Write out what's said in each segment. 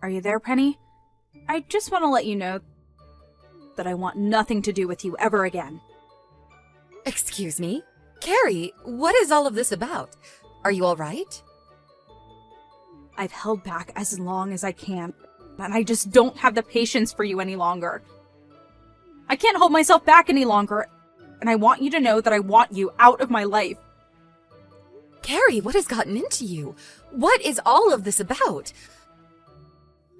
Are you there, Penny? I just want to let you know that I want nothing to do with you ever again. Excuse me? Carrie, what is all of this about? Are you all right? I've held back as long as I can, and I just don't have the patience for you any longer. I can't hold myself back any longer, and I want you to know that I want you out of my life. Carrie, what has gotten into you? What is all of this about?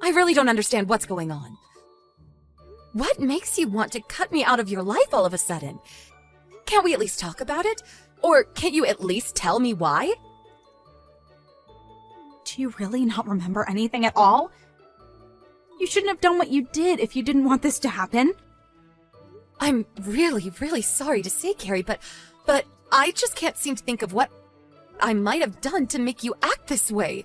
I really don't understand what's going on. What makes you want to cut me out of your life all of a sudden? Can't we at least talk about it? Or can't you at least tell me why? Do you really not remember anything at all? You shouldn't have done what you did if you didn't want this to happen. I'm really, really sorry to say, Carrie, but I just can't seem to think of what I might have done to make you act this way.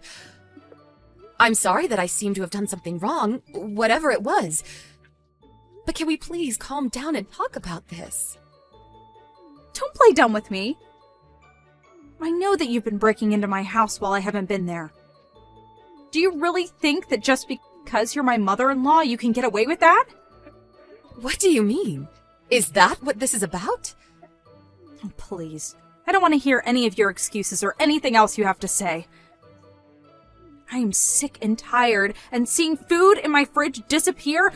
I'm sorry that I seem to have done something wrong, whatever it was. But can we please calm down and talk about this? Don't play dumb with me. I know that you've been breaking into my house while I haven't been there. Do you really think that just because you're my mother-in-law, you can get away with that? What do you mean? Is that what this is about? Oh, please. I don't want to hear any of your excuses or anything else you have to say. I am sick and tired, and seeing food in my fridge disappear,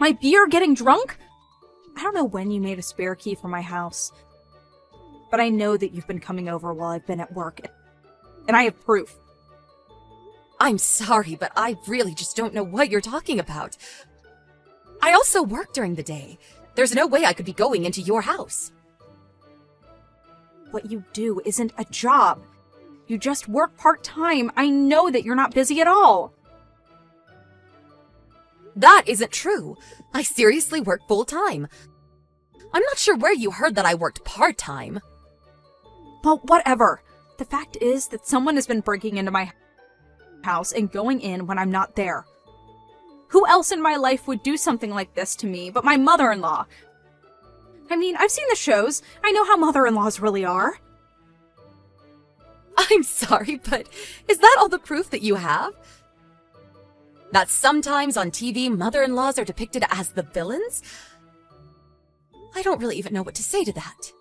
my beer getting drunk. I don't know when you made a spare key for my house, but I know that you've been coming over while I've been at work, and I have proof. I'm sorry, but I really just don't know what you're talking about. I also work during the day. There's no way I could be going into your house. What you do isn't a job. You just work part-time. I know that you're not busy at all. That isn't true. I seriously work full-time. I'm not sure where you heard that I worked part-time. Well, whatever. The fact is that someone has been breaking into my house and going in when I'm not there. Who else in my life would do something like this to me but my mother-in-law? I mean, I've seen the shows. I know how mother-in-laws really are. I'm sorry, but is that all the proof that you have? That sometimes on TV, mother-in-laws are depicted as the villains? I don't really even know what to say to that.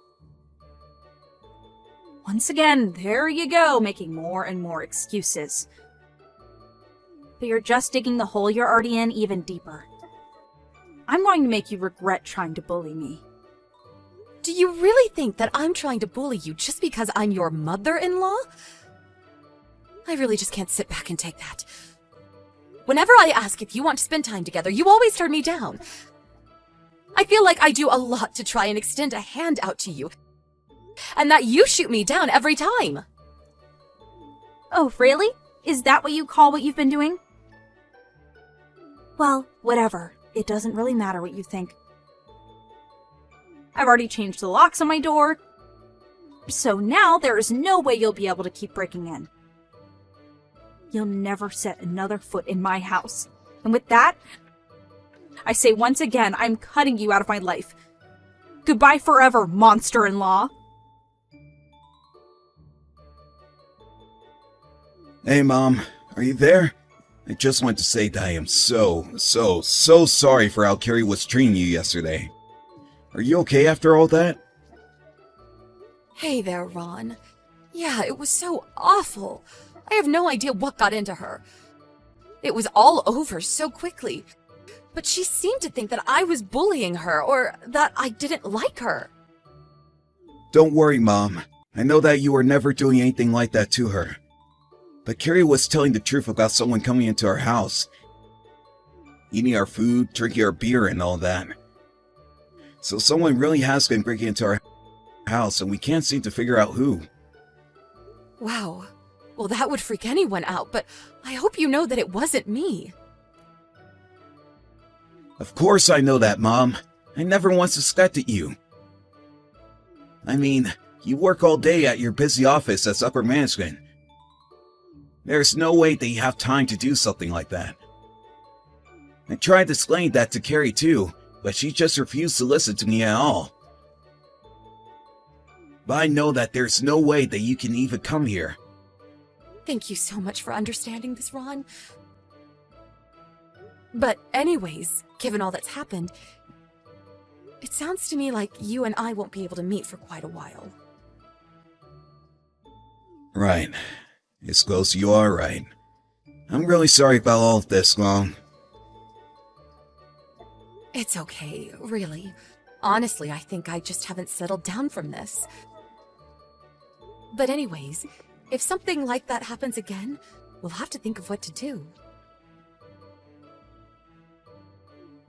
Once again, there you go, making more and more excuses. But you're just digging the hole you're already in even deeper. I'm going to make you regret trying to bully me. Do you really think that I'm trying to bully you just because I'm your mother-in-law? I really just can't sit back and take that. Whenever I ask if you want to spend time together, you always turn me down. I feel like I do a lot to try and extend a hand out to you, and that you shoot me down every time. Oh, really? Is that what you call what you've been doing? Well, whatever. It doesn't really matter what you think. I've already changed the locks on my door, so now there is no way you'll be able to keep breaking in. You'll never set another foot in my house. And with that, I say once again, I'm cutting you out of my life. Goodbye forever, monster-in-law. Hey, Mom. Are you there? I just want to say that I am so sorry for how Carrie was treating you yesterday. Are you okay after all that? Hey there, Ron. Yeah, it was so awful. I have no idea what got into her. It was all over so quickly. But she seemed to think that I was bullying her, or that I didn't like her. Don't worry, Mom. I know that you were never doing anything like that to her. But Carrie was telling the truth about someone coming into our house, eating our food, drinking our beer, and all that. So someone really has been breaking into our house, and we can't seem to figure out who. Wow. Well, that would freak anyone out, but I hope you know that it wasn't me. Of course I know that, Mom. I never once suspected you. I mean, you work all day at your busy office as upper management. There's no way that you have time to do something like that. I tried to explain that to Carrie too, but she just refused to listen to me at all. But I know that there's no way that you can even come here. Thank you so much for understanding this, Ron. But anyways, given all that's happened, it sounds to me like you and I won't be able to meet for quite a while. Right. I suppose you are right. I'm really sorry about all of this, Mom. It's okay, really. Honestly, I think I just haven't settled down from this. But anyways, if something like that happens again, we'll have to think of what to do.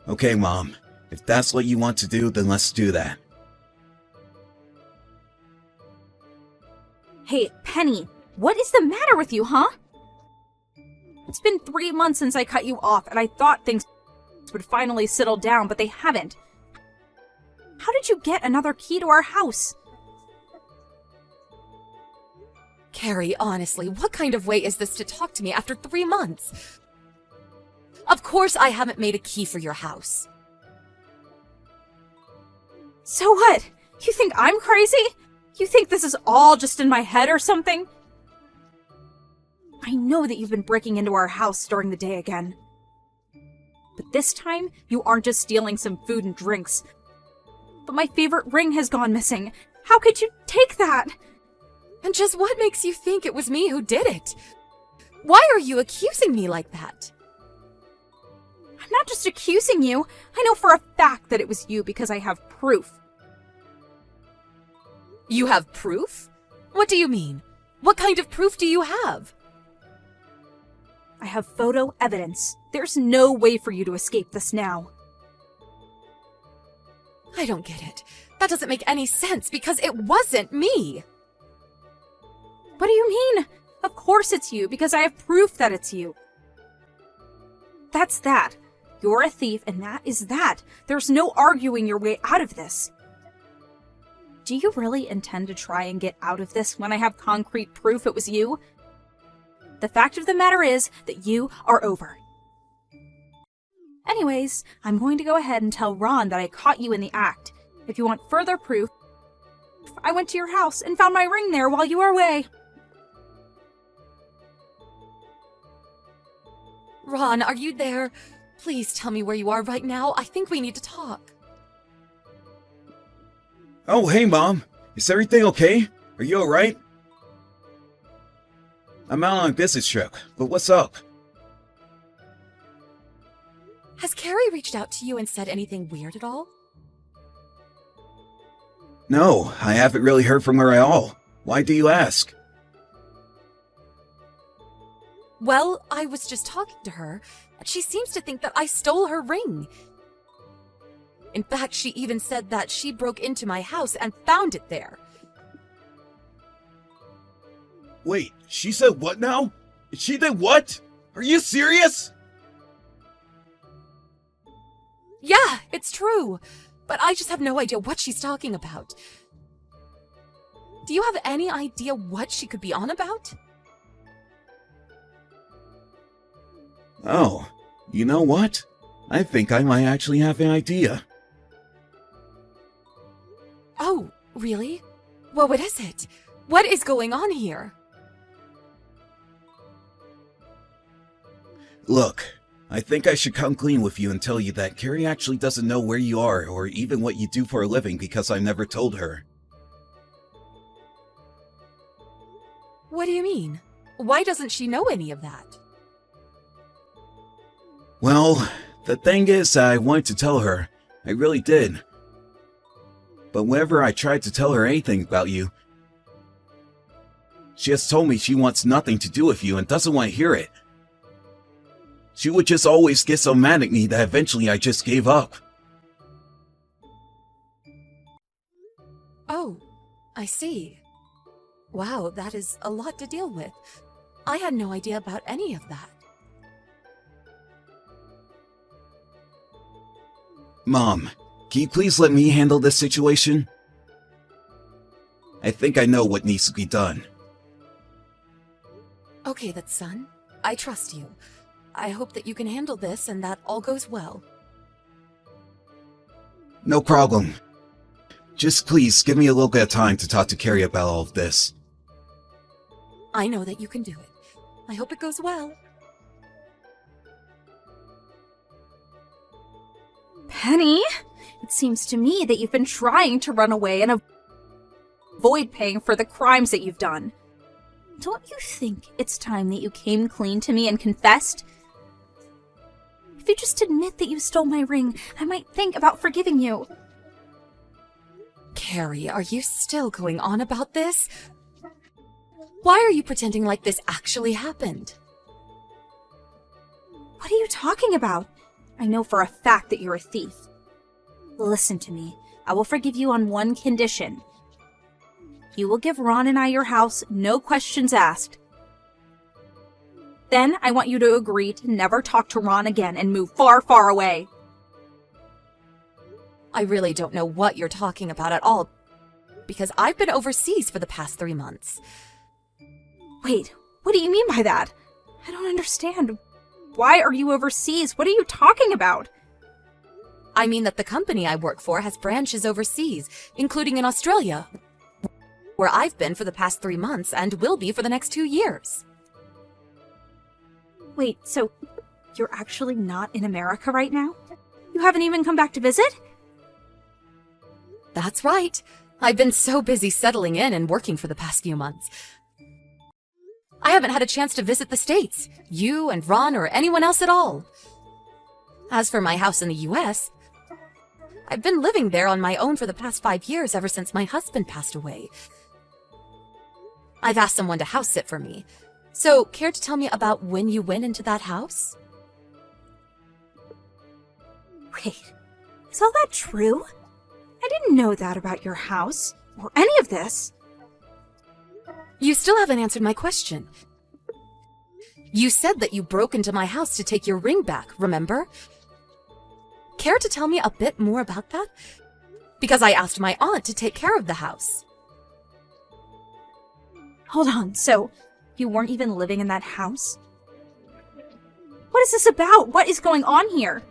Okay, Mom. If that's what you want to do, then let's do that. Hey, Penny, what is the matter with you, huh? It's been 3 months since I cut you off, and I thought things would finally settle down, but they haven't. How did you get another key to our house? Carrie, honestly, what kind of way is this to talk to me after 3 months? Of course I haven't made a key for your house. So what? You think I'm crazy? You think this is all just in my head or something? I know that you've been breaking into our house during the day again. But this time, you aren't just stealing some food and drinks. But my favorite ring has gone missing. How could you take that? And just what makes you think it was me who did it? Why are you accusing me like that? I'm not just accusing you. I know for a fact that it was you because I have proof. You have proof? What do you mean? What kind of proof do you have? I have photo evidence. There's no way for you to escape this now. I don't get it. That doesn't make any sense because it wasn't me. What do you mean? Of course it's you because I have proof that it's you. That's that. You're a thief and that is that. There's no arguing your way out of this. Do you really intend to try and get out of this when I have concrete proof it was you? The fact of the matter is that you are over. Anyways, I'm going to go ahead and tell Ron that I caught you in the act. If you want further proof, I went to your house and found my ring there while you were away. Ron, are you there? Please tell me where you are right now. I think we need to talk. Oh, hey, Mom. Is everything okay? Are you alright? I'm out on a business trip, but what's up? Has Carrie reached out to you and said anything weird at all? No, I haven't really heard from her at all. Why do you ask? Well, I was just talking to her, and she seems to think that I stole her ring. In fact, she even said that she broke into my house and found it there. Wait, she said what now? She did what? Are you serious? Yeah, it's true. But I just have no idea what she's talking about. Do you have any idea what she could be on about? Oh, you know what? I think I might actually have an idea. Oh, really? Well, what is it? What is going on here? Look, I think I should come clean with you and tell you that Carrie actually doesn't know where you are or even what you do for a living because I've never told her. What do you mean? Why doesn't she know any of that? Well, the thing is, I wanted to tell her. I really did. But whenever I tried to tell her anything about you, she has told me she wants nothing to do with you and doesn't want to hear it. She would just always get so mad at me that eventually I just gave up. Oh, I see. Wow, that is a lot to deal with. I had no idea about any of that. Mom, can you please let me handle this situation? I think I know what needs to be done. Okay, then, son. I trust you. I hope that you can handle this and that all goes well. No problem. Just please give me a little bit of time to talk to Carrie about all of this. I know that you can do it. I hope it goes well. Penny, it seems to me that you've been trying to run away and avoid paying for the crimes that you've done. Don't you think it's time that you came clean to me and confessed? If you just admit that you stole my ring, I might think about forgiving you. Carrie, are you still going on about this? Why are you pretending like this actually happened? What are you talking about? I know for a fact that you're a thief. Listen to me. I will forgive you on one condition. You will give Ron and I your house, no questions asked. Then I want you to agree to never talk to Ron again and move far, far away. I really don't know what you're talking about at all, because I've been overseas for the past 3 months. Wait, what do you mean by that? I don't understand. Why are you overseas? What are you talking about? I mean that the company I work for has branches overseas, including in Australia, where I've been for the past 3 months and will be for the next 2 years. Wait, so you're actually not in America right now? You haven't even come back to visit? That's right. I've been so busy settling in and working for the past few months. I haven't had a chance to visit the States, you and Ron or anyone else at all. As for my house in the US, I've been living there on my own for the past 5 years ever since my husband passed away. I've asked someone to house sit for me. So, care to tell me about when you went into that house? Wait, is all that true? I didn't know that about your house, or any of this. You still haven't answered my question. You said that you broke into my house to take your ring back, remember? Care to tell me a bit more about that? Because I asked my aunt to take care of the house. Hold on, so you weren't even living in that house? What is this about? What is going on here?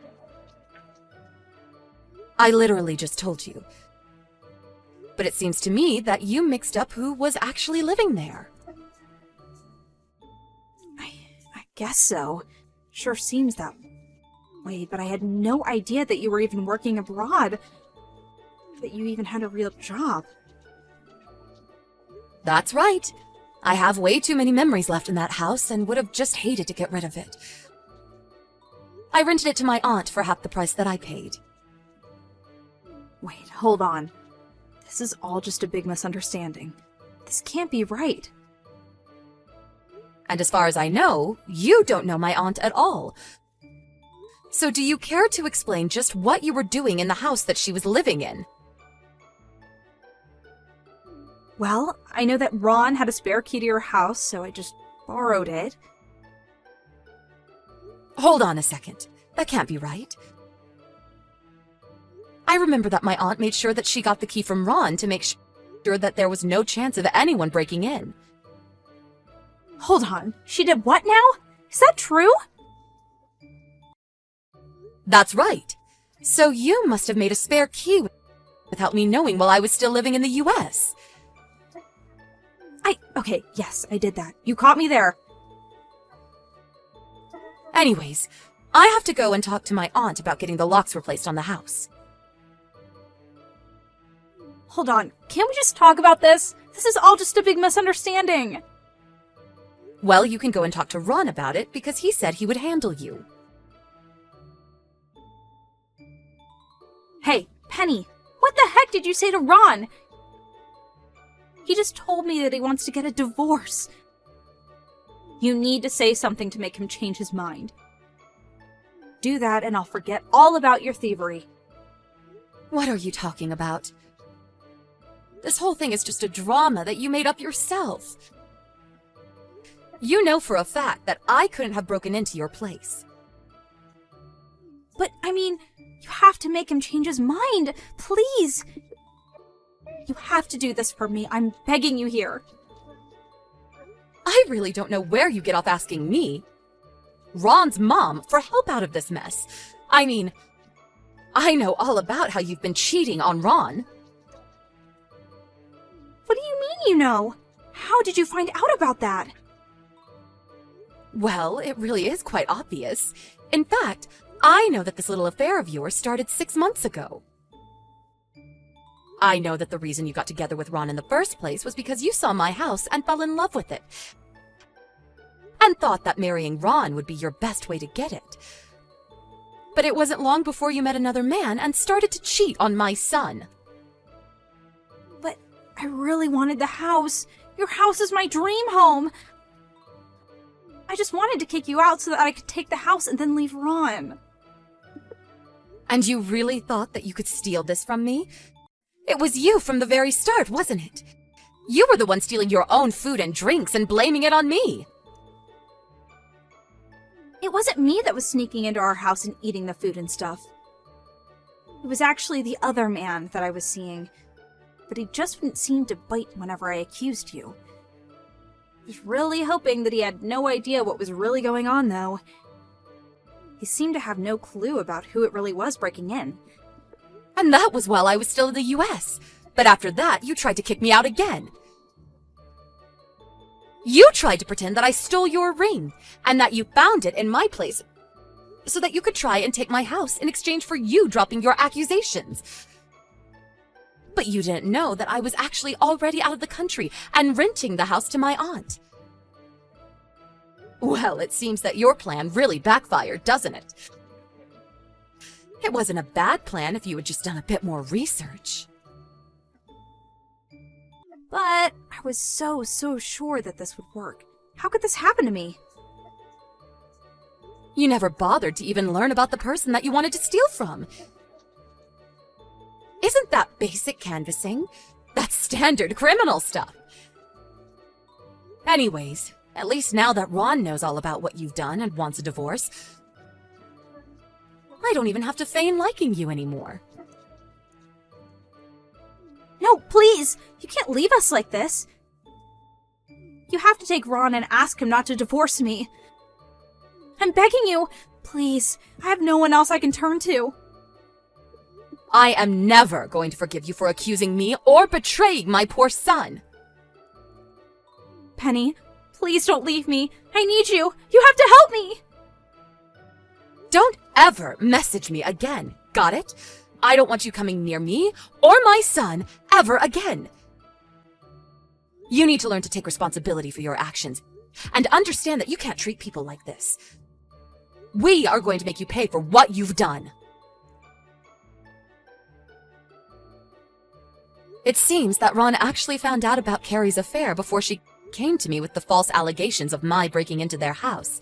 I literally just told you. But it seems to me that you mixed up who was actually living there. I guess so. Sure seems that way, but I had no idea that you were even working abroad. That you even had a real job. That's right. I have way too many memories left in that house and would have just hated to get rid of it. I rented it to my aunt for half the price that I paid. Wait, hold on. This is all just a big misunderstanding. This can't be right. And as far as I know, you don't know my aunt at all. So do you care to explain just what you were doing in the house that she was living in? Well, I know that Ron had a spare key to your house, so I just borrowed it. Hold on a second. That can't be right. I remember that my aunt made sure that she got the key from Ron to make sure that there was no chance of anyone breaking in. Hold on, she did what now? Is that true? That's right. So you must have made a spare key without me knowing while I was still living in the US. Okay, yes, I did that. You caught me there. Anyways, I have to go and talk to my aunt about getting the locks replaced on the house. Hold on, can't we just talk about this? This is all just a big misunderstanding. Well, you can go and talk to Ron about it because he said he would handle you. Hey, Penny, what the heck did you say to Ron? He just told me that he wants to get a divorce. You need to say something to make him change his mind. Do that and I'll forget all about your thievery. What are you talking about? This whole thing is just a drama that you made up yourself. You know for a fact that I couldn't have broken into your place. But, I mean, you have to make him change his mind. Please. You have to do this for me. I'm begging you here. I really don't know where you get off asking me, Ron's mom, for help out of this mess. I mean, I know all about how you've been cheating on Ron. What do you mean you know? How did you find out about that? Well, it really is quite obvious. In fact, I know that this little affair of yours started 6 months ago. I know that the reason you got together with Ron in the first place was because you saw my house and fell in love with it. And thought that marrying Ron would be your best way to get it. But it wasn't long before you met another man and started to cheat on my son. But I really wanted the house. Your house is my dream home. I just wanted to kick you out so that I could take the house and then leave Ron. And you really thought that you could steal this from me? It was you from the very start, wasn't it? You were the one stealing your own food and drinks and blaming it on me. It wasn't me that was sneaking into our house and eating the food and stuff. It was actually the other man that I was seeing, but he just wouldn't seem to bite whenever I accused you. I was really hoping that he had no idea what was really going on, though. He seemed to have no clue about who it really was breaking in. And that was while I was still in the US. But after that, you tried to kick me out again. You tried to pretend that I stole your ring, and that you found it in my place, so that you could try and take my house in exchange for you dropping your accusations. But you didn't know that I was actually already out of the country and renting the house to my aunt. Well, it seems that your plan really backfired, doesn't it? It wasn't a bad plan if you had just done a bit more research. But I was so sure that this would work. How could this happen to me? You never bothered to even learn about the person that you wanted to steal from. Isn't that basic canvassing? That's standard criminal stuff. Anyways, at least now that Ron knows all about what you've done and wants a divorce, I don't even have to feign liking you anymore. No, please! You can't leave us like this! You have to take Ron and ask him not to divorce me. I'm begging you! Please, I have no one else I can turn to. I am never going to forgive you for accusing me or betraying my poor son. Penny, please don't leave me. I need you. You have to help me! Don't ever message me again, got it? I don't want you coming near me or my son ever again. You need to learn to take responsibility for your actions and understand that you can't treat people like this. We are going to make you pay for what you've done. It seems that Ron actually found out about Carrie's affair before she came to me with the false allegations of my breaking into their house.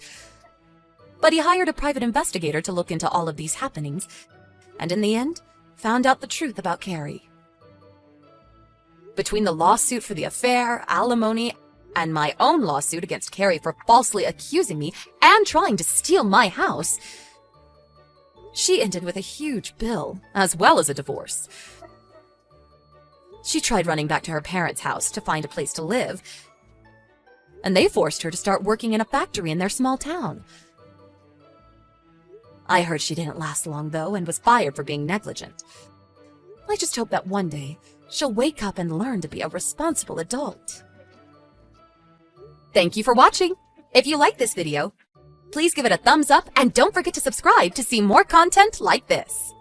But he hired a private investigator to look into all of these happenings, and in the end, found out the truth about Carrie. Between the lawsuit for the affair, alimony, and my own lawsuit against Carrie for falsely accusing me and trying to steal my house, she ended with a huge bill, as well as a divorce. She tried running back to her parents' house to find a place to live, and they forced her to start working in a factory in their small town. I heard she didn't last long, though, and was fired for being negligent. I just hope that one day she'll wake up and learn to be a responsible adult. Thank you for watching. If you like this video, please give it a thumbs up and don't forget to subscribe to see more content like this.